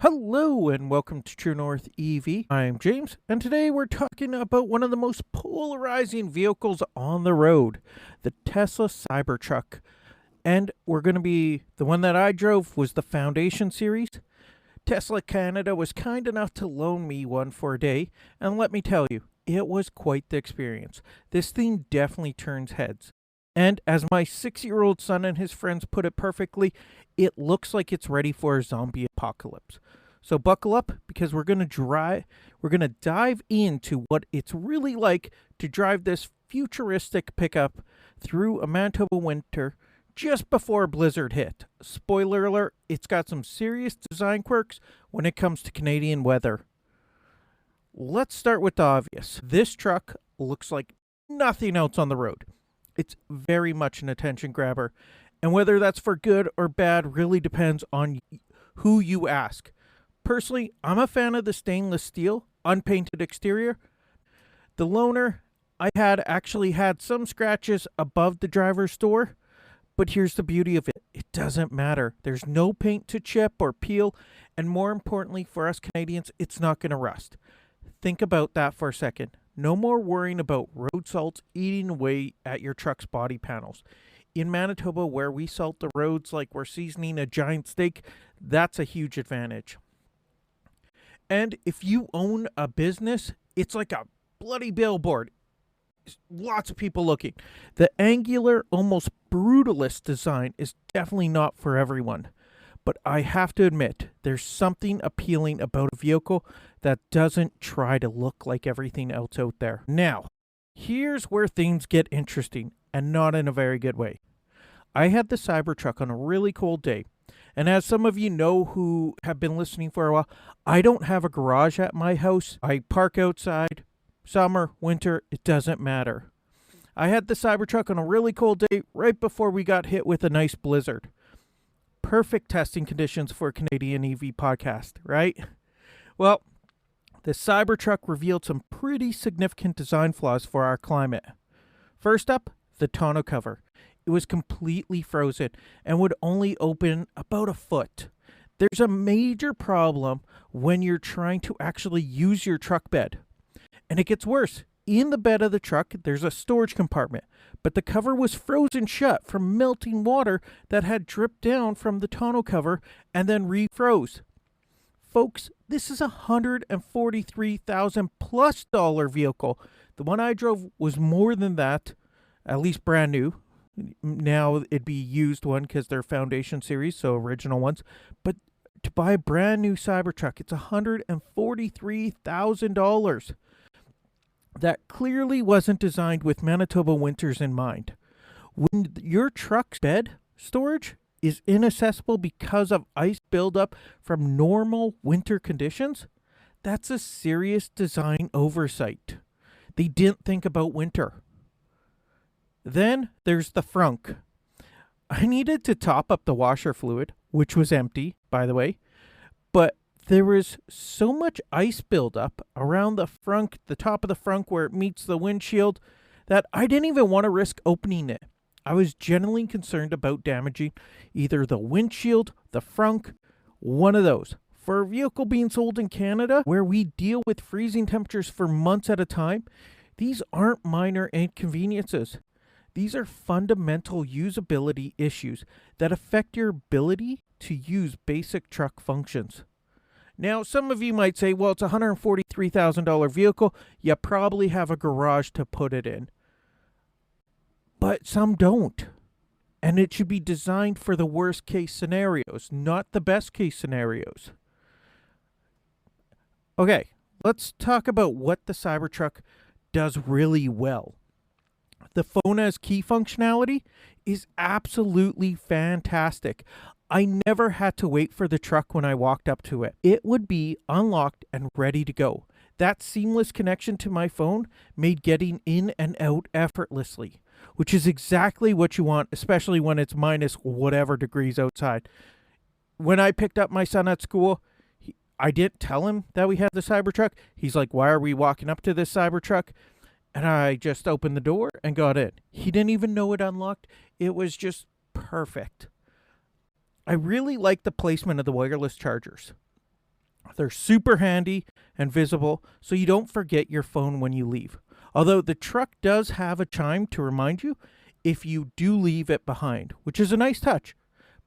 Hello and welcome to True North EV. I'm James, and today we're talking about one of the most polarizing vehicles on the road, the Tesla Cybertruck. And the one that I drove was the Foundation series. Tesla Canada was kind enough to loan me one for a day, and let me tell you, it was quite the experience. This thing definitely turns heads. And as my 6-year-old son and his friends put it perfectly, it looks like it's ready for a zombie apocalypse. So buckle up because we're going to dive into what it's really like to drive this futuristic pickup through a Manitoba winter just before a blizzard hit. Spoiler alert, it's got some serious design quirks when it comes to Canadian weather. Let's start with the obvious. This truck looks like nothing else on the road. It's very much an attention grabber, and whether that's for good or bad really depends on who you ask. Personally, I'm a fan of the stainless steel, unpainted exterior. The loaner I had actually had some scratches above the driver's door, but here's the beauty of it. It doesn't matter. There's no paint to chip or peel, and more importantly for us Canadians, it's not going to rust. Think about that for a second. No more worrying about road salt eating away at your truck's body panels. In Manitoba, where we salt the roads like we're seasoning a giant steak, that's a huge advantage. And if you own a business, it's like a bloody billboard. Lots of people looking. The angular, almost brutalist design is definitely not for everyone. But I have to admit, there's something appealing about a vehicle that doesn't try to look like everything else out there. Now, here's where things get interesting, and not in a very good way. I had the Cybertruck on a really cold day, and as some of you know who have been listening for a while, I don't have a garage at my house. I park outside, summer, winter, it doesn't matter. I had the Cybertruck on a really cold day right before we got hit with a nice blizzard. Perfect testing conditions for a Canadian EV podcast, right? Well, the Cybertruck revealed some pretty significant design flaws for our climate. First up, the tonneau cover. It was completely frozen and would only open about a foot. There's a major problem when you're trying to actually use your truck bed. And it gets worse. In the bed of the truck, there's a storage compartment, but the cover was frozen shut from melting water that had dripped down from the tonneau cover and then refroze. Folks, this is a $143,000 plus vehicle. The one I drove was more than that, at least brand new. Now it'd be used one because they're Foundation series, so original ones. But to buy a brand new Cybertruck, it's $143,000. That clearly wasn't designed with Manitoba winters in mind. When your truck's bed storage is inaccessible because of ice buildup from normal winter conditions, that's a serious design oversight. They didn't think about winter. Then there's the frunk. I needed to top up the washer fluid, which was empty, by the way, but there was so much ice buildup around the frunk, the top of the frunk where it meets the windshield, that I didn't even want to risk opening it. I was genuinely concerned about damaging either the windshield, the frunk, one of those. For a vehicle being sold in Canada, where we deal with freezing temperatures for months at a time, these aren't minor inconveniences. These are fundamental usability issues that affect your ability to use basic truck functions. Now, some of you might say, well, it's a $143,000 vehicle. You probably have a garage to put it in. But some don't. And it should be designed for the worst case scenarios, not the best case scenarios. Okay, let's talk about what the Cybertruck does really well. The phone as key functionality is absolutely fantastic. I never had to wait for the truck when I walked up to it. It would be unlocked and ready to go. That seamless connection to my phone made getting in and out effortlessly, which is exactly what you want, especially when it's minus whatever degrees outside. When I picked up my son at school, I didn't tell him that we had the Cybertruck. He's like, why are we walking up to this Cybertruck? And I just opened the door and got in. He didn't even know it unlocked. It was just perfect. I really like the placement of the wireless chargers. They're super handy and visible, so you don't forget your phone when you leave. Although the truck does have a chime to remind you if you do leave it behind, which is a nice touch.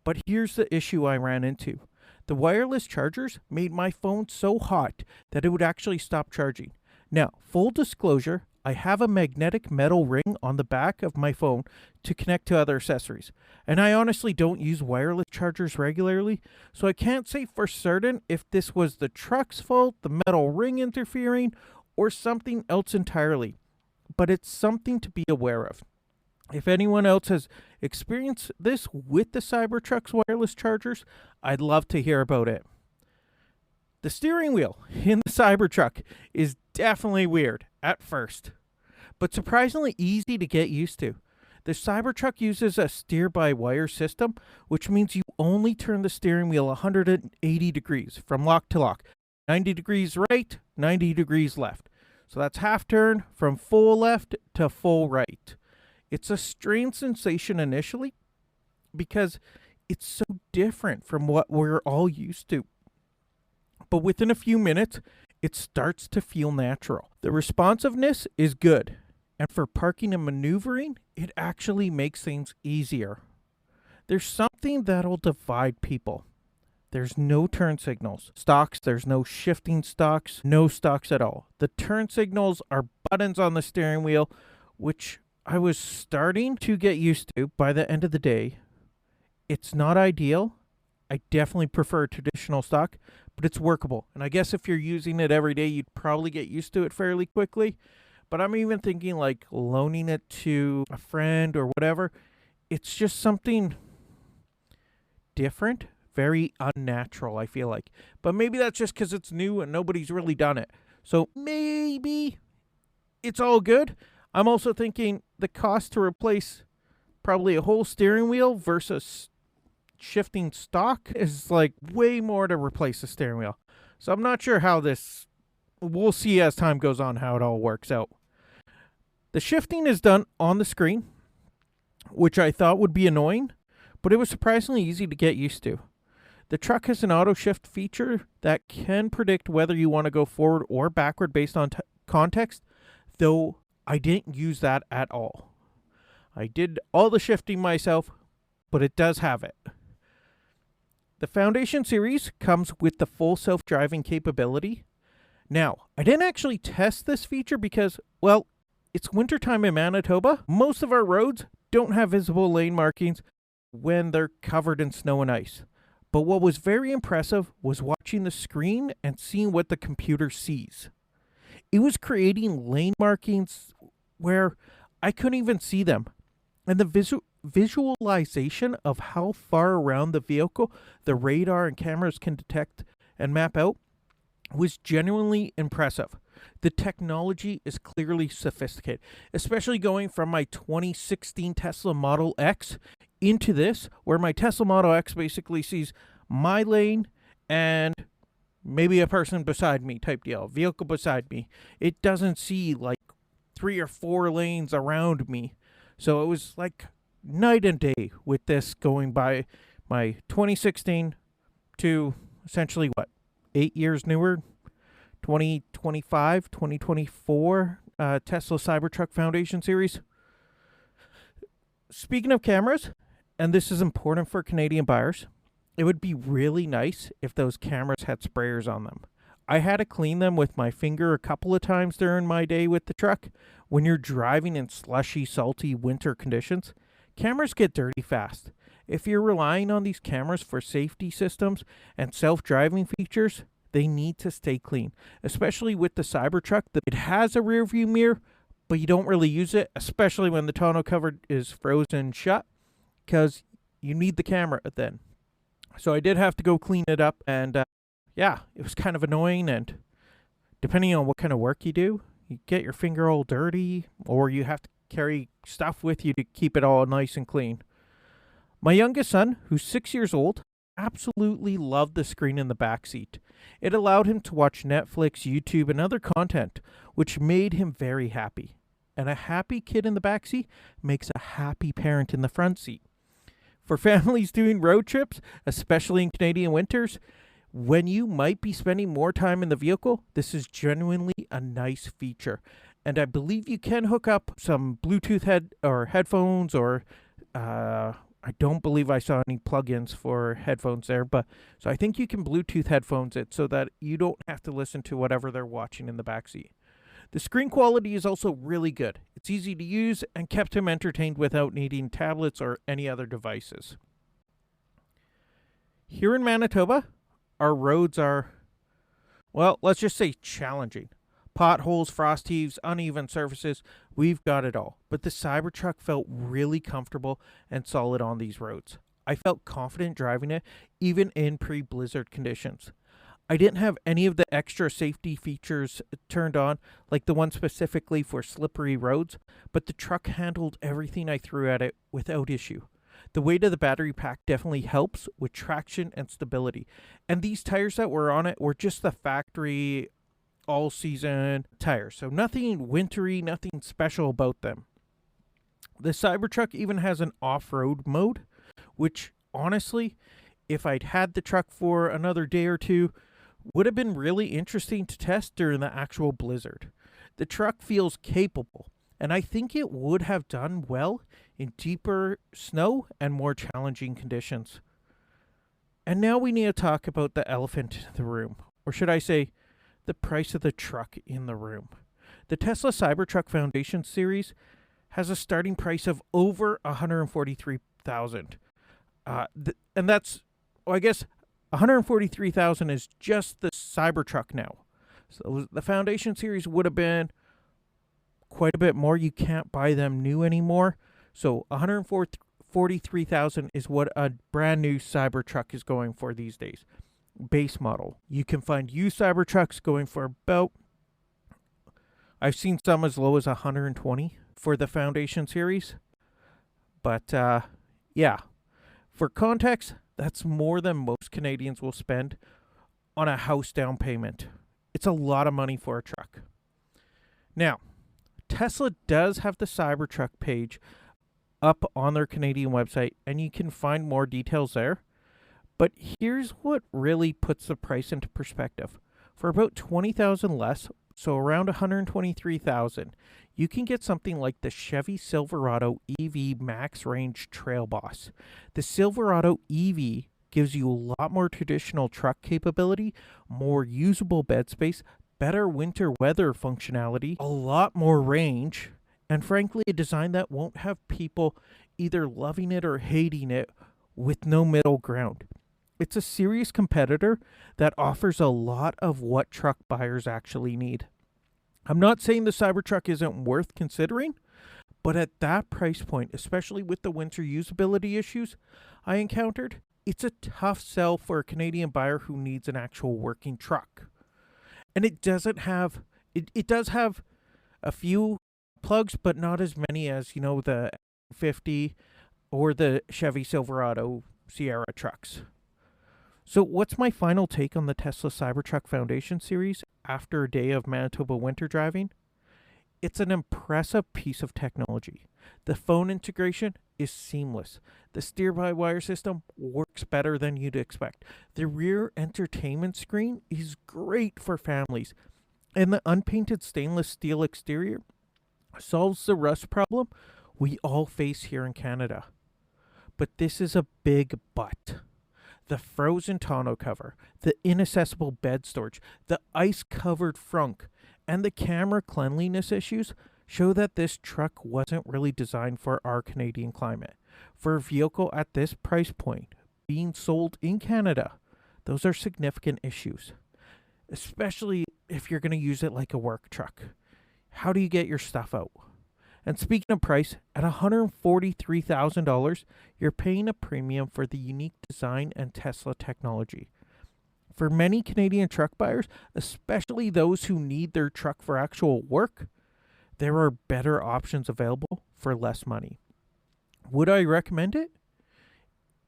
But here's the issue I ran into. The wireless chargers made my phone so hot that it would actually stop charging. Now, full disclosure, I have a magnetic metal ring on the back of my phone to connect to other accessories. And I honestly don't use wireless chargers regularly, so I can't say for certain if this was the truck's fault, the metal ring interfering, or something else entirely. But it's something to be aware of. If anyone else has experienced this with the Cybertruck's wireless chargers, I'd love to hear about it. The steering wheel in the Cybertruck is definitely weird at first, but surprisingly easy to get used to. The Cybertruck uses a steer-by-wire system, which means you only turn the steering wheel 180 degrees from lock to lock. 90 degrees right, 90 degrees left. So that's half turn from full left to full right. It's a strange sensation initially because it's so different from what we're all used to. But within a few minutes, it starts to feel natural. The responsiveness is good. And for parking and maneuvering, it actually makes things easier. There's something that'll divide people. There's no turn signals. Stocks, there's no shifting stocks, no stocks at all. The turn signals are buttons on the steering wheel, which I was starting to get used to by the end of the day. It's not ideal. I definitely prefer traditional stock, but it's workable. And I guess if you're using it every day, you'd probably get used to it fairly quickly. But I'm even thinking like loaning it to a friend or whatever. It's just something different, very unnatural, I feel like. But maybe that's just because it's new and nobody's really done it. So maybe it's all good. I'm also thinking the cost to replace probably a whole steering wheel versus shifting stock is like way more to replace the steering wheel. So I'm not sure how this, we'll see as time goes on how it all works out. The shifting is done on the screen, which I thought would be annoying, but it was surprisingly easy to get used to. The truck has an auto shift feature that can predict whether you want to go forward or backward based on context, though I didn't use that at all. I did all the shifting myself, but it does have it. The Foundation series comes with the full self-driving capability. Now, I didn't actually test this feature because, well, it's wintertime in Manitoba. Most of our roads don't have visible lane markings when they're covered in snow and ice. But what was very impressive was watching the screen and seeing what the computer sees. It was creating lane markings where I couldn't even see them. And the visualization of how far around the vehicle the radar and cameras can detect and map out was genuinely impressive. The technology is clearly sophisticated, especially going from my 2016 Tesla Model X into this, where my Tesla Model X basically sees my lane and maybe a person beside me type deal, vehicle beside me. It doesn't see like 3 or 4 lanes around me. So it was like night and day with this going by my 2016 to essentially what, 8 years newer, 2025, 2024 Tesla Cybertruck Foundation series. Speaking of cameras, and this is important for Canadian buyers, it would be really nice if those cameras had sprayers on them. I had to clean them with my finger a couple of times during my day with the truck. When you're driving in slushy, salty winter conditions, cameras get dirty fast. If you're relying on these cameras for safety systems and self-driving features, they need to stay clean, especially with the Cybertruck. It has a rear view mirror, but you don't really use it, especially when the tonneau cover is frozen shut, because you need the camera then. So I did have to go clean it up, and yeah, it was kind of annoying, and depending on what kind of work you do, you get your finger all dirty, or you have to carry stuff with you to keep it all nice and clean. My youngest son, who's 6 years old, absolutely loved the screen in the back seat. It allowed him to watch Netflix, YouTube, and other content, which made him very happy. And a happy kid in the back seat makes a happy parent in the front seat. For families doing road trips, especially in Canadian winters, When you might be spending more time in the vehicle, this is genuinely a nice feature. And I believe you can hook up some Bluetooth headphones, or I don't believe I saw any plugins for headphones there, but so I think you can Bluetooth headphones it so that you don't have to listen to whatever they're watching in the backseat. The screen quality is also really good. It's easy to use and kept him entertained without needing tablets or any other devices. Here in Manitoba, our roads are, well, let's just say challenging. Potholes, frost heaves, uneven surfaces, we've got it all. But the Cybertruck felt really comfortable and solid on these roads. I felt confident driving it, even in pre-blizzard conditions. I didn't have any of the extra safety features turned on, like the one specifically for slippery roads, but the truck handled everything I threw at it without issue. The weight of the battery pack definitely helps with traction and stability. And these tires that were on it were just the factory all-season tires, so nothing wintry, nothing special about them. The Cybertruck even has an off-road mode, which honestly, if I'd had the truck for another day or two, would have been really interesting to test during the actual blizzard. The truck feels capable, and I think it would have done well in deeper snow and more challenging conditions. And now we need to talk about the elephant in the room, or should I say, the price of the truck in the room. The Tesla Cybertruck Foundation Series has a starting price of over $143,000. And that's, well, I guess $143,000 is just the Cybertruck now. So the Foundation Series would have been quite a bit more. You can't buy them new anymore. So $143,000 is what a brand new Cybertruck is going for these days. Base model. You can find used Cybertrucks going for about, I've seen some as low as $120 for the Foundation Series. But yeah, for context, that's more than most Canadians will spend on a house down payment. It's a lot of money for a truck. Now, Tesla does have the Cybertruck page up on their Canadian website, and you can find more details there. But here's what really puts the price into perspective. For about $20,000 less, so around $123,000, you can get something like the Chevy Silverado EV Max Range Trail Boss. The Silverado EV gives you a lot more traditional truck capability, more usable bed space, better winter weather functionality, a lot more range, and frankly, a design that won't have people either loving it or hating it with no middle ground. It's a serious competitor that offers a lot of what truck buyers actually need. I'm not saying the Cybertruck isn't worth considering, but at that price point, especially with the winter usability issues I encountered, it's a tough sell for a Canadian buyer who needs an actual working truck. And it does have a few plugs, but not as many as, the 50 or the Chevy Silverado Sierra trucks. So what's my final take on the Tesla Cybertruck Foundation Series after a day of Manitoba winter driving? It's an impressive piece of technology. The phone integration is seamless. The steer-by-wire system works better than you'd expect. The rear entertainment screen is great for families. And the unpainted stainless steel exterior solves the rust problem we all face here in Canada. But this is a big but. The frozen tonneau cover, the inaccessible bed storage, the ice-covered frunk, and the camera cleanliness issues show that this truck wasn't really designed for our Canadian climate. For a vehicle at this price point being sold in Canada, those are significant issues, especially if you're going to use it like a work truck. How do you get your stuff out? And speaking of price, at $143,000, you're paying a premium for the unique design and Tesla technology. For many Canadian truck buyers, especially those who need their truck for actual work, there are better options available for less money. Would I recommend it?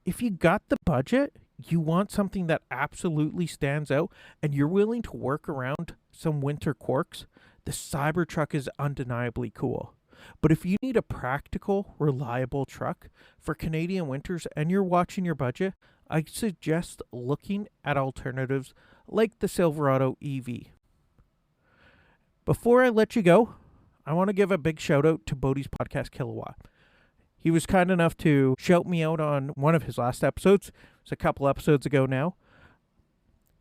If you got the budget, you want something that absolutely stands out, and you're willing to work around some winter quirks, the Cybertruck is undeniably cool. But if you need a practical, reliable truck for Canadian winters and you're watching your budget, I suggest looking at alternatives like the Silverado EV. Before I let you go, I want to give a big shout out to Bodie's podcast Kilowatt. He was kind enough to shout me out on one of his last episodes. It's a couple episodes ago now.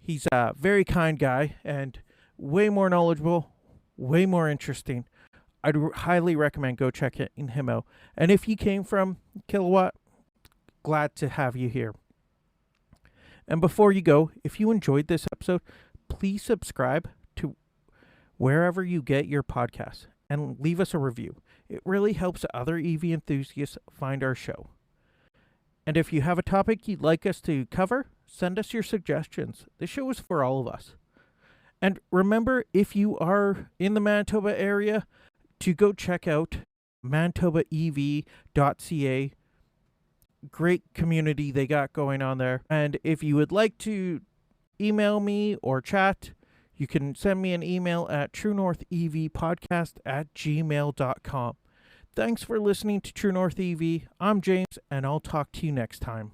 He's a very kind guy and way more knowledgeable, way more interesting. I'd highly recommend go check him out. And if you came from Kilowatt, glad to have you here. And before you go, if you enjoyed this episode, please subscribe to wherever you get your podcasts and leave us a review. It really helps other EV enthusiasts find our show. And if you have a topic you'd like us to cover, send us your suggestions. This show is for all of us. And remember, if you are in the Manitoba area, to go check out manitobaev.ca. Great community they got going on there. And if you would like to email me or chat, you can send me an email at truenorthevpodcast@gmail.com. Thanks for listening to True North EV. I'm James, and I'll talk to you next time.